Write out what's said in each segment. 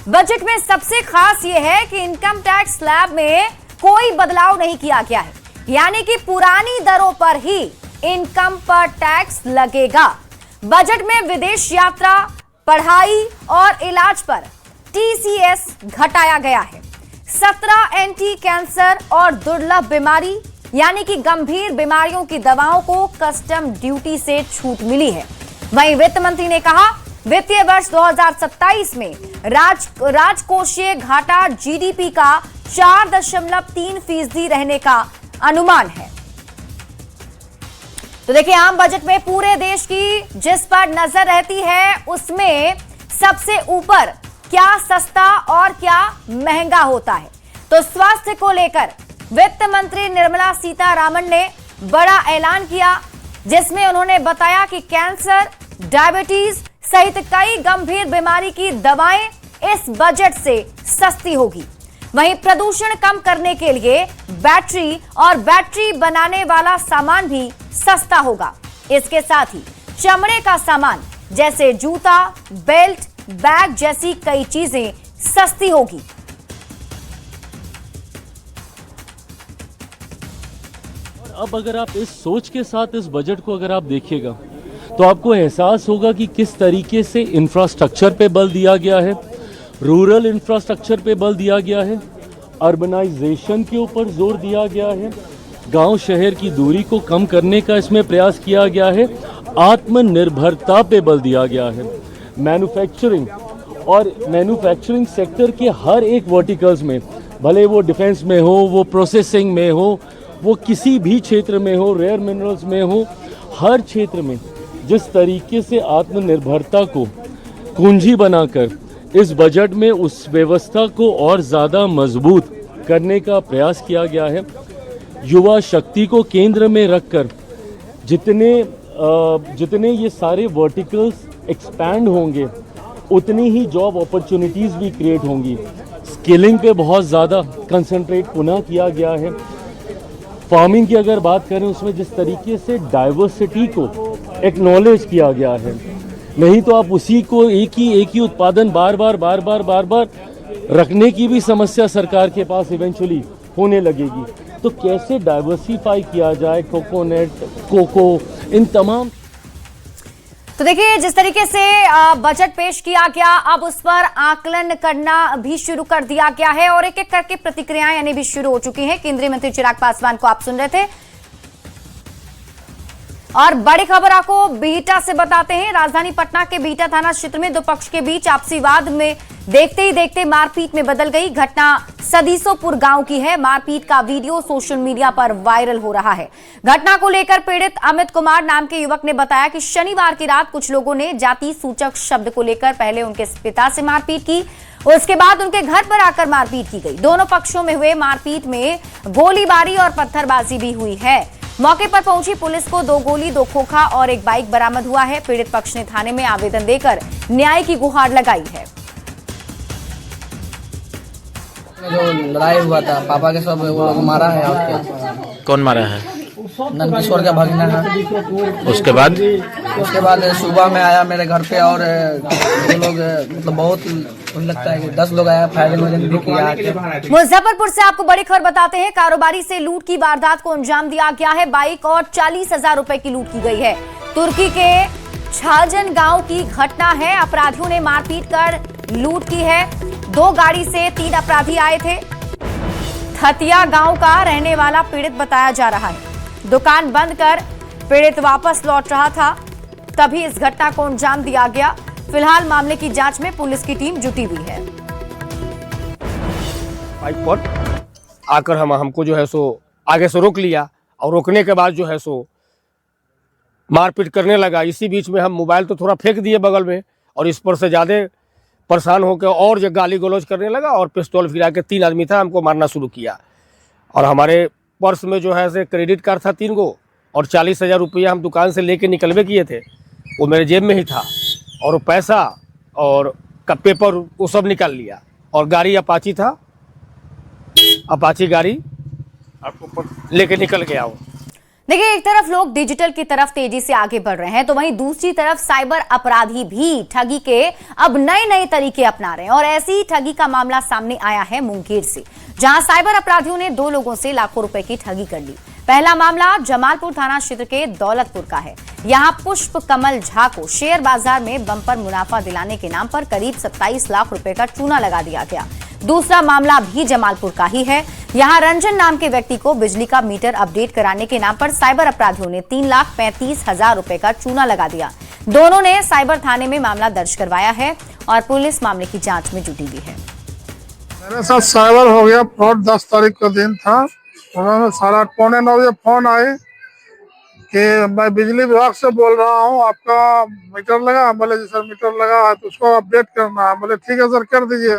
Budget में सबसे खास यह है कि इनकम टैक्स स्लैब में कोई बदलाव नहीं किया गया है, यानी कि पुरानी दरों पर ही इनकम पर टैक्स लगेगा। बजट में विदेश यात्रा, पढ़ाई और इलाज पर टीसीएस घटाया गया है। 17 एंटी कैंसर और दुर्लभ बीमारी यानी कि गंभीर बीमारियों की दवाओं को कस्टम ड्यूटी से छूट मिली है। वहीं वित्त मंत्री ने कहा, वित्तीय वर्ष 2027 में राजकोषीय घाटा जीडीपी का 4.3% रहने का अनुमान है। तो देखिए, आम बजट में पूरे देश की जिस पर नजर रहती है उसमें सबसे ऊपर क्या सस्ता और क्या महंगा होता है। तो स्वास्थ्य को लेकर वित्त मंत्री निर्मला सीतारामन ने बड़ा ऐलान किया, जिसमें उन्होंने बताया कि कैंसर, डायबिटीज सहित कई गंभीर बीमारी की दवाएं इस बजट से सस्ती होगी। वहीं प्रदूषण कम करने के लिए बैटरी और बैटरी बनाने वाला सामान भी सस्ता होगा। इसके साथ ही चमड़े का सामान जैसे जूता, बेल्ट, बैग जैसी कई चीजें सस्ती होगी। अब अगर आप इस सोच के साथ इस बजट को अगर आप देखिएगा तो आपको एहसास होगा कि किस तरीके से इंफ्रास्ट्रक्चर पे बल दिया गया है, रूरल इंफ्रास्ट्रक्चर पे बल दिया गया है, अर्बनाइजेशन के ऊपर जोर दिया गया है, गांव शहर की दूरी को कम करने का इसमें प्रयास किया गया है, आत्मनिर्भरता पे बल दिया गया है। मैन्युफैक्चरिंग और मैन्युफैक्चरिंग सेक्टर के हर एक वर्टिकल्स में, भले वो डिफेंस में हो, वो प्रोसेसिंग में हो, वो किसी भी क्षेत्र में हो, रेयर मिनरल्स में हो, हर क्षेत्र में जिस तरीके से आत्मनिर्भरता को कुंजी बनाकर इस बजट में उस व्यवस्था को और ज़्यादा मजबूत करने का प्रयास किया गया है। युवा शक्ति को केंद्र में रखकर जितने ये सारे वर्टिकल्स एक्सपैंड होंगे उतनी ही जॉब अपॉर्चुनिटीज़ भी क्रिएट होंगी। स्किलिंग पे बहुत ज़्यादा कंसंट्रेट पुनः किया गया है। फार्मिंग की अगर बात करें, उसमें जिस तरीके से डाइवर्सिटी को एक्नॉलेज किया गया है, नहीं तो आप उसी को एक ही उत्पादन बार बार रखने की भी समस्या सरकार के पास इवेंचुअली होने लगेगी। तो कैसे डाइवर्सिफाई किया जाए कोकोनट, कोको, इन तमाम। तो देखिए, जिस तरीके से बजट पेश किया गया, अब उस पर आकलन करना भी शुरू कर दिया गया है और एक एक करके प्रतिक्रियाएं आनी भी शुरू हो चुकी हैं। केंद्रीय मंत्री चिराग पासवान को आप सुन रहे थे। और बड़ी खबर आपको बिहटा से बताते हैं। राजधानी पटना के बिहटा थाना क्षेत्र में दो पक्ष के बीच आपसी वाद में देखते ही देखते मारपीट में बदल गई। घटना सदीसोपुर गांव की है। मारपीट का वीडियो सोशल मीडिया पर वायरल हो रहा है। घटना को लेकर पीड़ित अमित कुमार नाम के युवक ने बताया कि शनिवार की रात कुछ लोगों ने जाति सूचक शब्द को लेकर पहले उनके पिता से मारपीट की, उसके बाद उनके घर पर आकर मारपीट की गई। दोनों पक्षों में हुए मारपीट में गोलीबारी और पत्थरबाजी भी हुई है। मौके पर पहुंची पुलिस को 2 गोली, 2 खोखा और 1 बाइक बरामद हुआ है। पीड़ित पक्ष ने थाने में आवेदन देकर न्याय की गुहार लगाई है। जो लड़ाई हुआ था, पापा के सब वो लोग मारा है। और क्या? कौन मारा है? नंदकिशोर का भगना है। उसके बाद सुबह में आया मेरे घर पे और वो लोग मतलब बहुत लगता है कि 10 लोग आया, फायरिंग भी किया। मुजफ्फरपुर से आपको बड़ी खबर बताते हैं। कारोबारी से लूट की वारदात को अंजाम दिया गया है। बाइक और 40,000 रुपए की लूट की गई है। तुर्की के छाजन गांव की घटना है। अपराधियों ने मारपीट कर लूट की है। 2 गाड़ी से 3 अपराधी आए थे। थतिया गांव का रहने वाला पीड़ित बताया जा रहा है। दुकान बंद कर पीड़ित वापस लौट रहा था, तभी इस घटना को अंजाम दिया गया। फिलहाल मामले की जांच में पुलिस की टीम जुटी हुई है। बाइक पर आकर हमको जो है सो आगे से रोक लिया और रोकने के बाद जो है सो मारपीट करने लगा। इसी बीच में हम मोबाइल तो थोड़ा फेंक दिए बगल में और इस पर से ज़्यादा परेशान होकर और जो गाली गलौज करने लगा और पिस्तौल फिरा के 3 आदमी था, हमको मारना शुरू किया। और हमारे पर्स में जो है से क्रेडिट कार्ड था 3 गो और 40,000 रुपया हम दुकान से लेके निकलवे किए थे, वो मेरे जेब में ही था। और वो पैसा और का पेपर वो सब निकाल लिया। और गाड़ी अपाची था, अपाची गाड़ी लेके निकल गया वो। देखिए, एक तरफ लोग डिजिटल की तरफ तेजी से आगे बढ़ रहे हैं, तो वहीं दूसरी तरफ साइबर अपराधी भी ठगी के अब नए नए तरीके अपना रहे हैं। और ऐसी ही ठगी का मामला सामने आया है मुंगेर से, जहां साइबर अपराधियों ने 2 लोगों से लाखों रुपए की ठगी कर ली। पहला मामला जमालपुर थाना क्षेत्र के दौलतपुर का है। यहां पुष्प कमल झा को शेयर बाजार में बम्पर मुनाफा दिलाने के नाम पर करीब 27 लाख रुपए का चूना लगा दिया गया। दूसरा मामला भी जमालपुर का ही है। यहां रंजन नाम के व्यक्ति को बिजली का मीटर अपडेट कराने के नाम पर साइबर अपराधियों ने 3,35,000 रुपए का चूना लगा दिया। दोनों ने साइबर थाने में मामला दर्ज करवाया है और पुलिस मामले की जांच में जुटी हुई है। मेरे साथ साइबर हो गया फ्रॉड। 10 तारीख का दिन था। उन्होंने 8:45 बजे फोन आए कि मैं बिजली विभाग से बोल रहा हूँ, आपका मीटर लगा? बोले जी सर मीटर लगा है, तो उसको अपडेट करना है। बोले ठीक है सर कर दीजिए।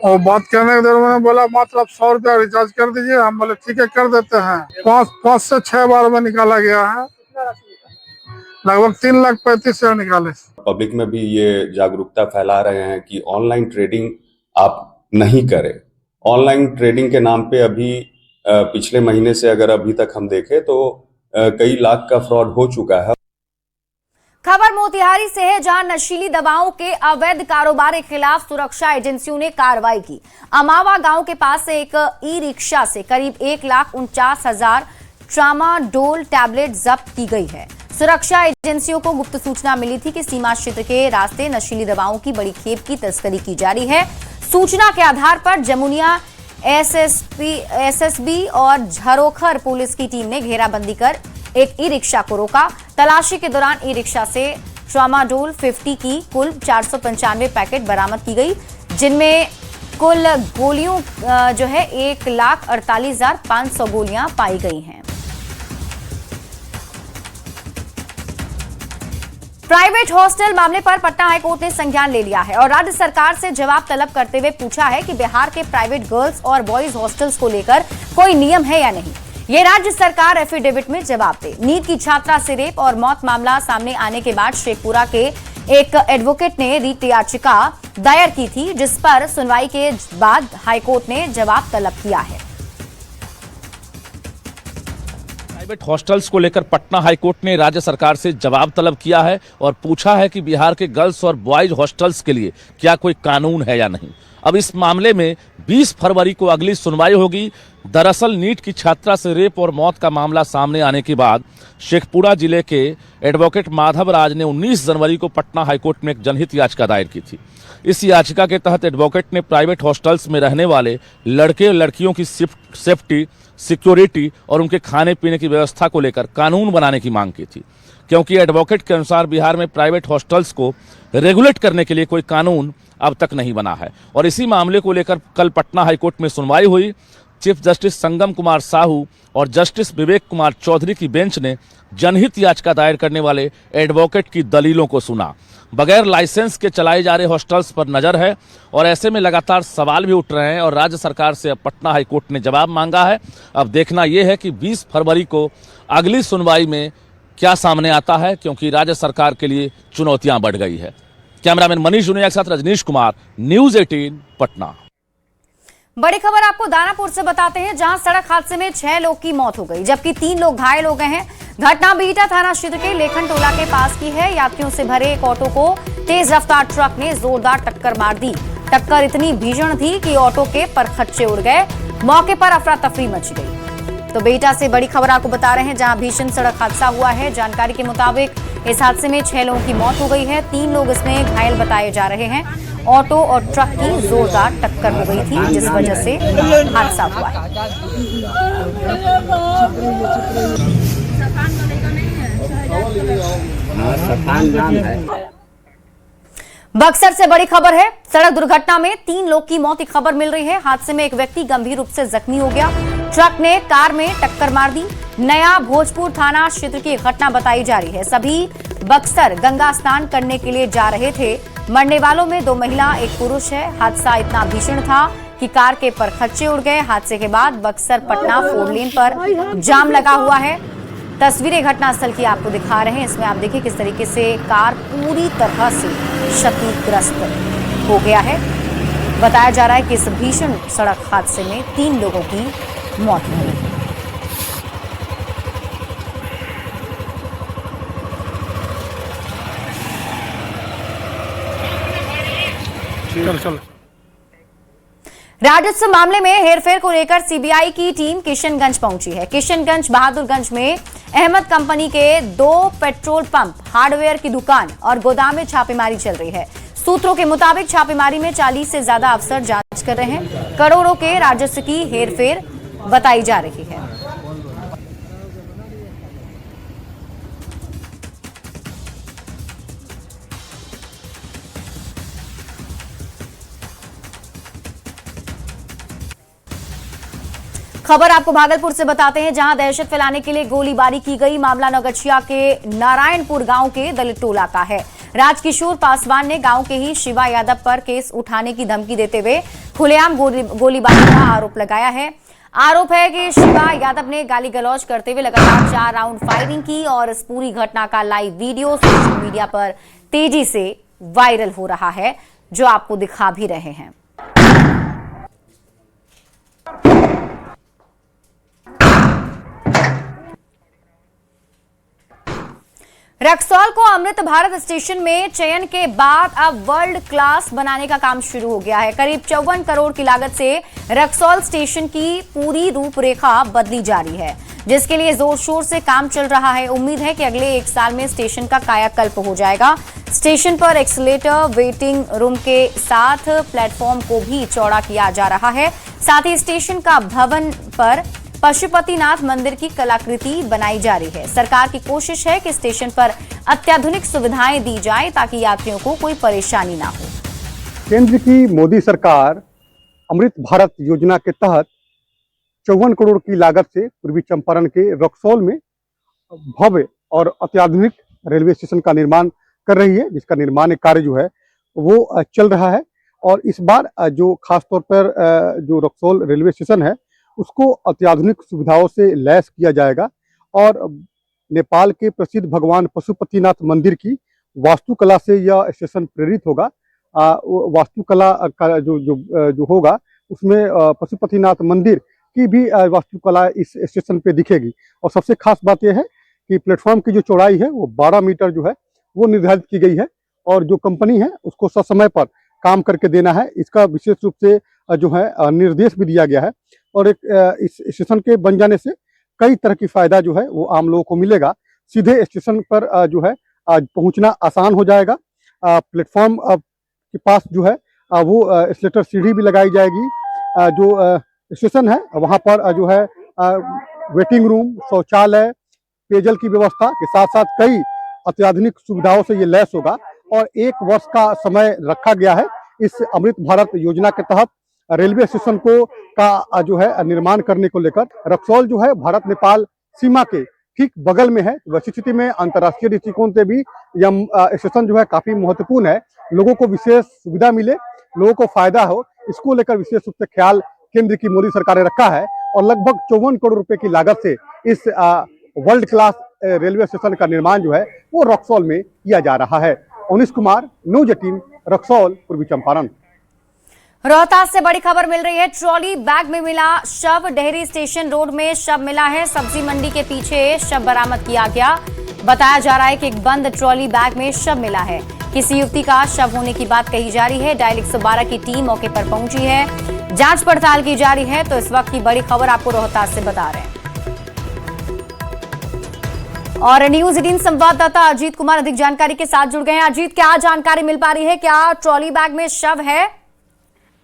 और बात करने के देर मैंने बोला मात्र आप 100 रुपया रिचार्ज कर दीजिए। हम बोले ठीक है कर देते हैं। 5 से 6 बार में निकाला गया है, लगभग 3,35,000 निकाले। पब्लिक में भी ये जागरूकता फैला रहे हैं कि ऑनलाइन ट्रेडिंग आप नहीं करें। ऑनलाइन ट्रेडिंग के नाम पे अभी पिछले महीने से अगर अभी तक हम देखें तो कई लाख का फ्रॉड हो चुका है। खबर मोतिहारी से है, जहां नशीली दवाओं के अवैध कारोबार के खिलाफ सुरक्षा एजेंसियों ने कार्रवाई की। अमावा गांव के पास से एक ई रिक्शा से करीब 1,49,000 ट्रामाडोल टैबलेट जब्त की गई है। सुरक्षा एजेंसियों को गुप्त सूचना मिली थी कि सीमा क्षेत्र के रास्ते नशीली दवाओं की बड़ी खेप की तस्करी की जा रही है। सूचना के आधार पर जमुनिया एसएसबी और झरोखर पुलिस की टीम ने घेराबंदी कर एक ई रिक्शा को रोका। तलाशी के दौरान ई रिक्शा से ट्रामाडोल 50 की कुल 495 पैकेट बरामद की गई, जिनमें कुल गोलियों जो है 1,48,500 गोलियां पाई गई हैं। प्राइवेट हॉस्टल मामले पर पटना हाईकोर्ट ने संज्ञान ले लिया है और राज्य सरकार से जवाब तलब करते हुए पूछा है कि बिहार के प्राइवेट गर्ल्स और बॉयज हॉस्टल्स को लेकर कोई नियम है या नहीं। ये राज्य सरकार एफिडेविट में जवाब दे। नीट की छात्रा से रेप और मौत मामला सामने आने के बाद शेखपुरा के एक एडवोकेट ने रिट याचिका दायर की थी, जिस पर सुनवाई के बाद हाईकोर्ट ने जवाब तलब किया है। प्राइवेट हॉस्टल्स को लेकर पटना हाईकोर्ट ने राज्य सरकार से जवाब तलब किया है और पूछा है कि बिहार के गर्ल्स और बॉयज हॉस्टल्स के लिए क्या कोई कानून है या नहीं। अब इस मामले में 20 फरवरी को अगली सुनवाई होगी। दरअसल नीट की छात्रा से रेप और मौत का मामला सामने आने के बाद शेखपुरा जिले के एडवोकेट माधव राज ने 19 जनवरी को पटना हाईकोर्ट में एक जनहित याचिका दायर की थी। इस याचिका के तहत एडवोकेट ने प्राइवेट हॉस्टल्स में रहने वाले लड़के और लड़कियों की सेफ्टी, सिक्योरिटी और उनके खाने पीने की व्यवस्था को लेकर कानून बनाने की मांग की थी, क्योंकि एडवोकेट के अनुसार बिहार में प्राइवेट हॉस्टल्स को रेगुलेट करने के लिए कोई कानून अब तक नहीं बना है। और इसी मामले को लेकर कल पटना हाईकोर्ट में सुनवाई हुई। चीफ जस्टिस संगम कुमार साहू और जस्टिस विवेक कुमार चौधरी की बेंच ने जनहित याचिका दायर करने वाले एडवोकेट की दलीलों को सुना। बगैर लाइसेंस के चलाए जा रहे हॉस्टल्स पर नजर है और ऐसे में लगातार सवाल भी उठ रहे हैं और राज्य सरकार से अब पटना हाईकोर्ट ने जवाब मांगा है। अब देखना यह है कि 20 फरवरी को अगली सुनवाई में क्या सामने आता है, क्योंकि राज्य सरकार के लिए चुनौतियां बढ़ गई है। कैमरामैन मनीष जुनिया के साथ रजनीश कुमार, न्यूज 18 पटना। बड़ी खबर आपको दानापुर से बताते हैं, जहां सड़क हादसे में 6 लोग की मौत हो गई, जबकि 3 लोग घायल हो गए हैं। घटना बीटा थाना क्षेत्र के लेखन टोला के पास की है। यात्रियों से भरे एक ऑटो को तेज रफ्तार ट्रक ने जोरदार टक्कर मार दी। टक्कर इतनी भीषण थी कि ऑटो के परखच्चे उड़ गए। मौके पर अफरा तफरी मच गई। तो बेटा से बड़ी खबर आपको बता रहे हैं, जहां भीषण सड़क हादसा हुआ है। जानकारी के मुताबिक इस हादसे में 6 लोगों की मौत हो गई है, 3 लोग इसमें घायल बताए जा रहे हैं। ऑटो और ट्रक की जोरदार टक्कर हो गई थी, जिस वजह से हादसा हुआ है। बक्सर से बड़ी खबर है, सड़क दुर्घटना में 3 लोग की मौत की खबर मिल रही है। हादसे में एक व्यक्ति गंभीर रूप से जख्मी हो गया। ट्रक ने कार में टक्कर मार दी। नया भोजपुर थाना क्षेत्र की घटना बताई जा रही है। सभी बक्सर गंगा स्नान करने के लिए जा रहे थे। मरने वालों में 2 महिला, 1 पुरुष है। हादसा इतना भीषण था कि कार के परखच्चे उड़ गए। हादसे के बाद बक्सर पटना 4 लेन पर जाम लगा हुआ है। तस्वीरें घटनास्थल की आपको दिखा रहे हैं। इसमें आप देखिए किस तरीके से कार पूरी तरह से क्षतिग्रस्त हो गया है। बताया जा रहा है कि इस भीषण सड़क हादसे में 3 लोगों की मौत हुई है। चलो। राजस्व मामले में हेरफेर को लेकर सीबीआई की टीम किशनगंज पहुंची है। किशनगंज बहादुरगंज में अहमद कंपनी के 2 पेट्रोल पंप, हार्डवेयर की दुकान और गोदाम में छापेमारी चल रही है। सूत्रों के मुताबिक छापेमारी में 40 से ज्यादा अफसर जांच कर रहे हैं। करोड़ों के राजस्व की हेरफेर बताई जा रही है। खबर आपको भागलपुर से बताते हैं, जहां दहशत फैलाने के लिए गोलीबारी की गई। मामला नौगछिया के नारायणपुर गांव के दलित टोला का है। राजकिशोर पासवान ने गांव के ही शिवा यादव पर केस उठाने की धमकी देते हुए खुलेआम गोलीबारी का आरोप लगाया है। आरोप है कि शिवा यादव ने गाली गलौज करते हुए लगातार 4 राउंड फायरिंग की और इस पूरी घटना का लाइव वीडियो सोशल मीडिया पर तेजी से वायरल हो रहा है, जो आपको दिखा भी रहे हैं। रक्सौल को अमृत भारत स्टेशन में चयन के बाद अब वर्ल्ड क्लास बनाने का काम शुरू हो गया है। करीब 54 करोड़ की लागत से रक्सौल स्टेशन की पूरी रूपरेखा बदली जा रही है, जिसके लिए जोर शोर से काम चल रहा है। उम्मीद है कि अगले 1 साल में स्टेशन का कायाकल्प हो जाएगा। स्टेशन पर एक्सीलेटर, वेटिंग रूम के साथ प्लेटफॉर्म को भी चौड़ा किया जा रहा है। साथ ही स्टेशन का भवन पर पशुपतिनाथ मंदिर की कलाकृति बनाई जा रही है। सरकार की कोशिश है कि स्टेशन पर अत्याधुनिक सुविधाएं दी जाए ताकि यात्रियों को कोई परेशानी ना हो। केंद्र की मोदी सरकार अमृत भारत योजना के तहत 54 करोड़ की लागत से पूर्वी चंपारण के रक्सौल में भव्य और अत्याधुनिक रेलवे स्टेशन का निर्माण कर रही है, जिसका निर्माण कार्य जो है वो चल रहा है। और इस बार जो खासतौर पर जो रक्सौल रेलवे स्टेशन है उसको अत्याधुनिक सुविधाओं से लैस किया जाएगा और नेपाल के प्रसिद्ध भगवान पशुपतिनाथ मंदिर की वास्तुकला से यह स्टेशन प्रेरित होगा। वास्तुकला का जो होगा उसमें पशुपतिनाथ मंदिर की भी वास्तुकला इस स्टेशन पे दिखेगी। और सबसे खास बात यह है कि प्लेटफॉर्म की जो चौड़ाई है वो 12 मीटर जो है वो निर्धारित की गई है और जो कंपनी है उसको ससमय पर काम करके देना है, इसका विशेष रूप से जो है निर्देश भी दिया गया है। और एक इस स्टेशन के बन जाने से कई तरह की फायदा जो है वो आम लोगों को मिलेगा। सीधे स्टेशन पर जो है पहुंचना आसान हो जाएगा। प्लेटफॉर्म के पास जो है वो एस्केलेटर सीढ़ी भी लगाई जाएगी। जो स्टेशन है वहां पर जो है वेटिंग रूम, शौचालय, पेयजल की व्यवस्था के साथ साथ कई अत्याधुनिक सुविधाओं से ये लैस होगा। और 1 वर्ष का समय रखा गया है इस अमृत भारत योजना के तहत रेलवे स्टेशन को का जो है निर्माण करने को लेकर। रक्सौल जो है भारत नेपाल सीमा के ठीक बगल में है। वैसी स्थिति में अंतर्राष्ट्रीय दृष्टिकोण से भी यह स्टेशन जो है काफी महत्वपूर्ण है। लोगों को विशेष सुविधा मिले, लोगों को फायदा हो, इसको लेकर विशेष रूप से ख्याल केंद्र की मोदी सरकार ने रखा है। और लगभग 54 करोड़ रुपए की लागत से इस वर्ल्ड क्लास रेलवे स्टेशन का निर्माण जो है वो रक्सौल में किया जा रहा है। अनिश कुमार, न्यूज 18, रक्सौल, पूर्वी चंपारण। रोहतास से बड़ी खबर मिल रही है। ट्रॉली बैग में मिला शव। डेहरी स्टेशन रोड में शव मिला है। सब्जी मंडी के पीछे शव बरामद किया गया। बताया जा रहा है कि एक बंद ट्रॉली बैग में शव मिला है। किसी युवती का शव होने की बात कही जा रही है। डायल 112 की टीम मौके पर पहुंची है, जांच पड़ताल की जा रही है। तो इस वक्त की बड़ी खबर आपको रोहतास से बता रहे हैं। और न्यूज 18 संवाददाता अजीत कुमार अधिक जानकारी के साथ जुड़ गए हैं। अजीत, क्या जानकारी मिल पा रही है? क्या ट्रॉली बैग में शव है?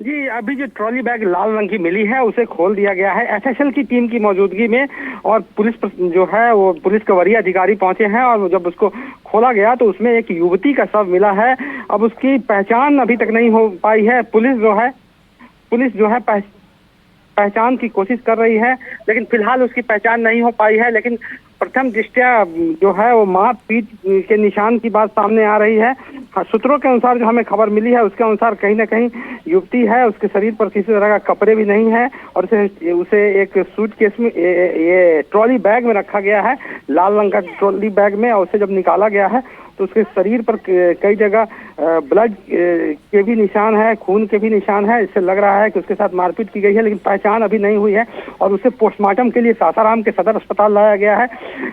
जी, अभी जो ट्रॉली बैग लाल रंग की मिली है उसे खोल दिया गया है एसएसएल की टीम की मौजूदगी में। और पुलिस जो है वो पुलिस के वरीय अधिकारी पहुंचे हैं और जब उसको खोला गया तो उसमें एक युवती का शव मिला है। अब उसकी पहचान अभी तक नहीं हो पाई है। पुलिस जो है पहचान की कोशिश कर रही है, लेकिन फिलहाल उसकी पहचान नहीं हो पाई है। लेकिन प्रथम दृष्टया जो है वो मारपीट के निशान की बात सामने आ रही है। सूत्रों के अनुसार जो हमें खबर मिली है उसके अनुसार कहीं ना कहीं युवती है, उसके शरीर पर किसी तरह का कपड़े भी नहीं है और उसे एक सूटकेस में ये ट्रॉली बैग में रखा गया है, लाल रंग का ट्रॉली बैग में, और उसे जब निकाला गया है तो उसके शरीर पर कई जगह ब्लड के भी निशान है, खून के भी निशान है। इससे लग रहा है कि उसके साथ मारपीट की गई है, लेकिन पहचान अभी नहीं हुई है और उसे पोस्टमार्टम के लिए सासाराम के सदर अस्पताल लाया गया है।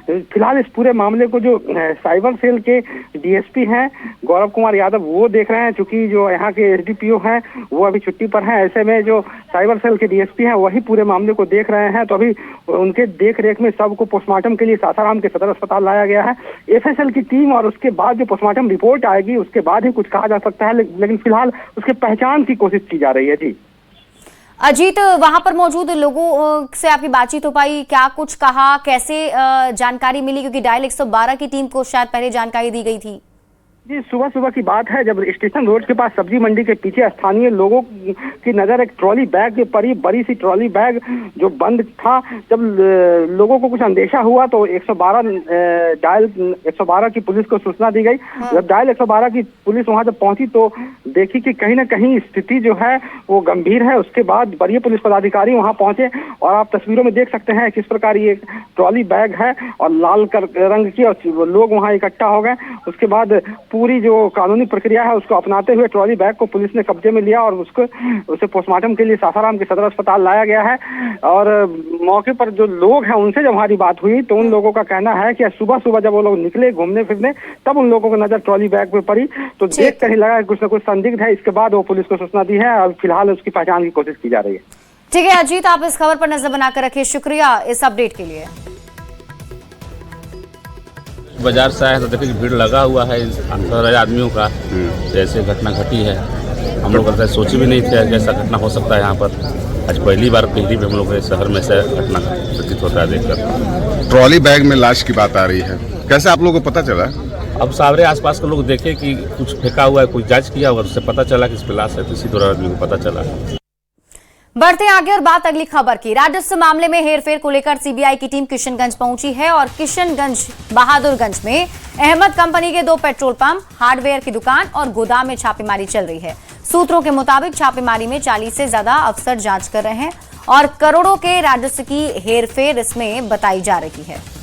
फिलहाल इस पूरे मामले को जो साइबर सेल के डीएसपी हैं गौरव कुमार यादव वो देख रहे हैं, चूंकि जो यहाँ के एसडीपीओ हैं वो अभी छुट्टी पर हैं। ऐसे में जो साइबर सेल के डीएसपी हैं वही पूरे मामले को देख रहे हैं, तो अभी उनके देख रेख में सबको पोस्टमार्टम के लिए सासाराम के सदर अस्पताल लाया गया है। एफएसएल की टीम और उसके बाद जो पोस्टमार्टम रिपोर्ट आएगी उसके बाद ही कुछ कहा जा सकता है, लेकिन फिलहाल उसके पहचान की कोशिश की जा रही है। जी अजीत, वहां पर मौजूद लोगों से आपकी बातचीत हो पाई, क्या कुछ कहा, कैसे जानकारी मिली, क्योंकि डायल 112 की टीम को शायद पहले जानकारी दी गई थी? जी सुबह की बात है, जब स्टेशन रोड के पास सब्जी मंडी के पीछे स्थानीय लोगों की नजर एक ट्रॉली बैग पे पड़ी, बड़ी सी ट्रॉली बैग जो बंद था। जब लोगों को कुछ अंदेशा हुआ तो 112 की पुलिस को सूचना दी गई। जब डायल 112 की पुलिस वहां जब पहुंची तो देखी कि कहीं ना कहीं स्थिति जो है वो गंभीर है। उसके बाद वरीय पुलिस पदाधिकारी वहां पहुंचे और आप तस्वीरों में देख सकते हैं किस प्रकार ये ट्रॉली बैग है और लाल रंग की, और लोग वहां इकट्ठा हो गए। उसके बाद पूरी जो कानूनी प्रक्रिया है उसको अपनाते हुए ट्रॉली बैग को पुलिस ने कब्जे में लिया और उसे पोस्टमार्टम के लिए सासाराम के सदर अस्पताल लाया गया है। और मौके पर जो लोग हैं उनसे जब हमारी बात हुई तो उन लोगों का कहना है कि सुबह जब वो लोग निकले घूमने फिरने तब उन लोगों को नजर ट्रॉली बैग पे पड़ी, तो देख कर ही लगा कुछ न कुछ संदिग्ध है। इसके बाद वो पुलिस को सूचना दी है और फिलहाल उसकी पहचान की कोशिश की जा रही है। ठीक है अजीत, आप इस खबर पर नजर बनाकर रखिए, शुक्रिया इस अपडेट के लिए। बाजार से आया तो देखे कि भीड़ लगा हुआ है 800 आदमियों का, जैसे घटना घटी है। हम लोग ऐसा सोचे भी नहीं थे कि ऐसा घटना हो सकता है यहाँ पर। आज पहली बार हम लोग शहर में से घटना प्रतीत होता है देखकर। ट्रॉली बैग में लाश की बात आ रही है, कैसे आप लोगों को पता चला? अब सावरे आसपास के लोग देखे कि कुछ फेंका हुआ है, कोई जांच किया और उससे पता चला कि इस पर लाश है, तो इसी दौरान आदमी को पता चला। बढ़ते आगे और बात अगली खबर की। राजस्व मामले में हेरफेर को लेकर सीबीआई की टीम किशनगंज पहुंची है और किशनगंज बहादुरगंज में अहमद कंपनी के 2 पेट्रोल पंप, हार्डवेयर की दुकान और गोदाम में छापेमारी चल रही है। सूत्रों के मुताबिक छापेमारी में 40 से ज्यादा अफसर जांच कर रहे हैं और करोड़ों के राजस्व की हेरफेर इसमें बताई जा रही है।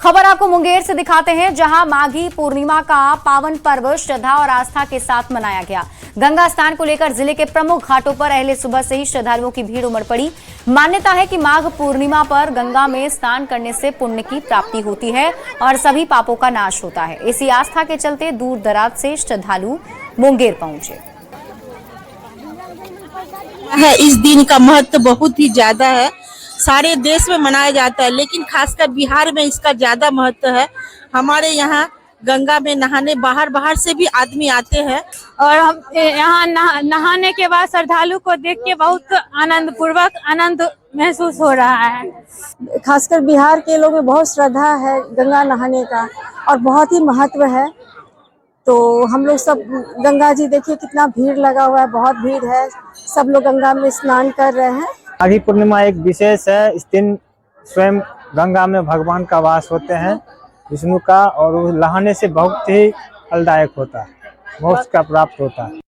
खबर आपको मुंगेर से दिखाते हैं, जहां माघी पूर्णिमा का पावन पर्व श्रद्धा और आस्था के साथ मनाया गया। गंगा स्नान को लेकर जिले के प्रमुख घाटों पर अहले सुबह से ही श्रद्धालुओं की भीड़ उमड़ पड़ी। मान्यता है कि माघ पूर्णिमा पर गंगा में स्नान करने से पुण्य की प्राप्ति होती है और सभी पापों का नाश होता है। इसी आस्था के चलते दूर दराज से श्रद्धालु मुंगेर पहुंचे। इस दिन का महत्व बहुत ही ज्यादा है, सारे देश में मनाया जाता है, लेकिन खासकर बिहार में इसका ज्यादा महत्व है। हमारे यहाँ गंगा में नहाने बाहर से भी आदमी आते हैं और हम यहाँ नहाने के बाद श्रद्धालु को देख के बहुत आनंद महसूस हो रहा है। खासकर बिहार के लोगों में बहुत श्रद्धा है गंगा नहाने का और बहुत ही महत्व है। तो हम लोग सब गंगा जी देखिए कितना भीड़ लगा हुआ है, बहुत भीड़ है, सब लोग गंगा में स्नान कर रहे हैं। माघी पूर्णिमा एक विशेष है। इस दिन स्वयं गंगा में भगवान का वास होते हैं विष्णु का, और वो नहाने से बहुत ही फलदायक होता है, मोक्ष का प्राप्त होता है।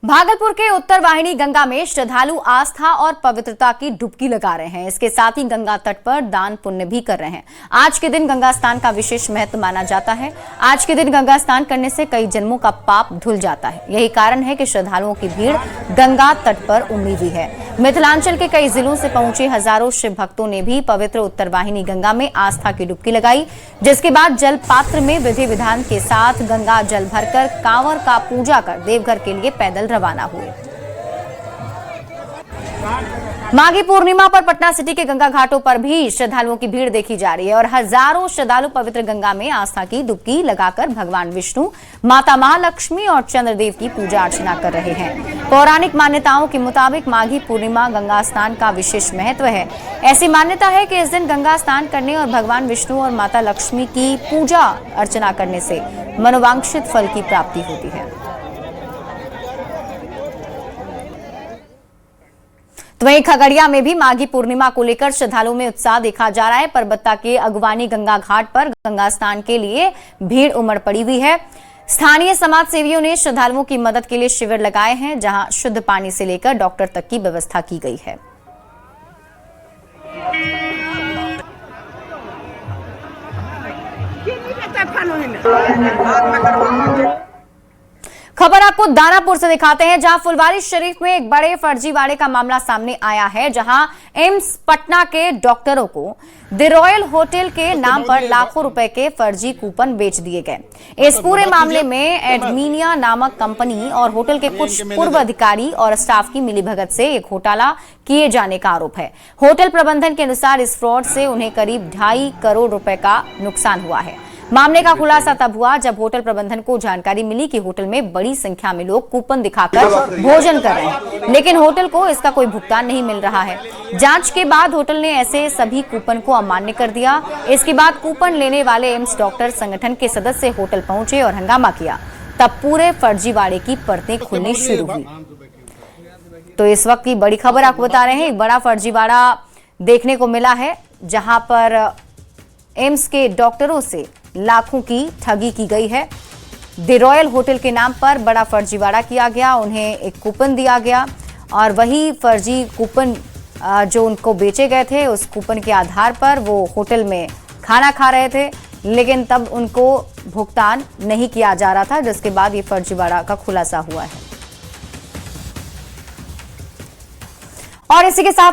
भागलपुर के उत्तर वाहिनी गंगा में श्रद्धालु आस्था और पवित्रता की डुबकी लगा रहे हैं। इसके साथ ही गंगा तट पर दान पुण्य भी कर रहे हैं। आज के दिन गंगा स्नान का विशेष महत्व माना जाता है। आज के दिन गंगा स्नान करने से कई जन्मों का पाप धुल जाता है। यही कारण है कि श्रद्धालुओं की भीड़ गंगा तट पर उमड़ी हुई है। मिथिलांचल के कई जिलों से पहुंचे हजारों शिव भक्तों ने भी पवित्र उत्तर वाहिनी गंगा में आस्था की डुबकी लगाई, जिसके बाद जल पात्र में विधि विधान के साथ गंगा जल भरकर कांवर का पूजा कर देवघर के लिए पैदल रवाना हुए। माघी पूर्णिमा पर पटना सिटी के गंगा घाटों पर भी श्रद्धालुओं की भीड़ देखी जा रही है और हजारों श्रद्धालु पवित्र गंगा में आस्था की डुबकी लगाकर भगवान विष्णु, माता महालक्ष्मी और चंद्रदेव की पूजा अर्चना कर रहे हैं। पौराणिक मान्यताओं के मुताबिक माघी पूर्णिमा गंगा स्नान का विशेष महत्व है। ऐसी मान्यता है कि इस दिन गंगा स्नान करने और भगवान विष्णु और माता लक्ष्मी की पूजा अर्चना करने से मनोवांछित फल की प्राप्ति होती है। तो वहीं खगड़िया में भी माघी पूर्णिमा को लेकर श्रद्धालुओं में उत्साह देखा जा रहा है। परबत्ता के अगवानी गंगा घाट पर गंगा स्नान के लिए भीड़ उमड़ पड़ी हुई है। स्थानीय समाज सेवियों ने श्रद्धालुओं की मदद के लिए शिविर लगाए हैं, जहां शुद्ध पानी से लेकर डॉक्टर तक की व्यवस्था की गई है। खबर आपको दानापुर से दिखाते हैं, जहां फुलवारी शरीफ में एक बड़े फर्जीवाड़े का मामला सामने आया है, जहां एम्स पटना के डॉक्टरों को द रॉयल होटल के नाम पर लाखों रुपए के फर्जी कूपन बेच दिए गए। इस पूरे मामले में एडमिनिया नामक कंपनी और होटल के कुछ पूर्व अधिकारी और स्टाफ की मिलीभगत से एक घोटाला किए जाने का आरोप है। होटल प्रबंधन के अनुसार इस फ्रॉड से उन्हें करीब 2.5 करोड़ रुपए का नुकसान हुआ है। मामले का खुलासा तब हुआ जब होटल प्रबंधन को जानकारी मिली कि होटल में बड़ी संख्या में लोग कूपन दिखाकर भोजन कर रहे हैं, लेकिन होटल को इसका कोई भुगतान नहीं मिल रहा है। जांच के बाद होटल ने ऐसे सभी कूपन को अमान्य कर दिया। इसके बाद कूपन लेने वाले एम्स डॉक्टर संगठन के सदस्य होटल पहुंचे और हंगामा किया। तब पूरे फर्जीवाड़े की परतें खुलनी शुरू हुई। तो इस वक्त की बड़ी खबर आपको बता रहे हैं, एक बड़ा फर्जीवाड़ा देखने को मिला है, जहां पर एम्स के डॉक्टरों से लाखों की ठगी की गई है। द रॉयल होटल के नाम पर बड़ा फर्जीवाड़ा किया गया, उन्हें एक कूपन दिया गया और वही फर्जी कूपन जो उनको बेचे गए थे, उस कूपन के आधार पर वो होटल में खाना खा रहे थे, लेकिन तब उनको भुगतान नहीं किया जा रहा था, जिसके बाद ये फर्जीवाड़ा का खुलासा हुआ है। और इसी के साथ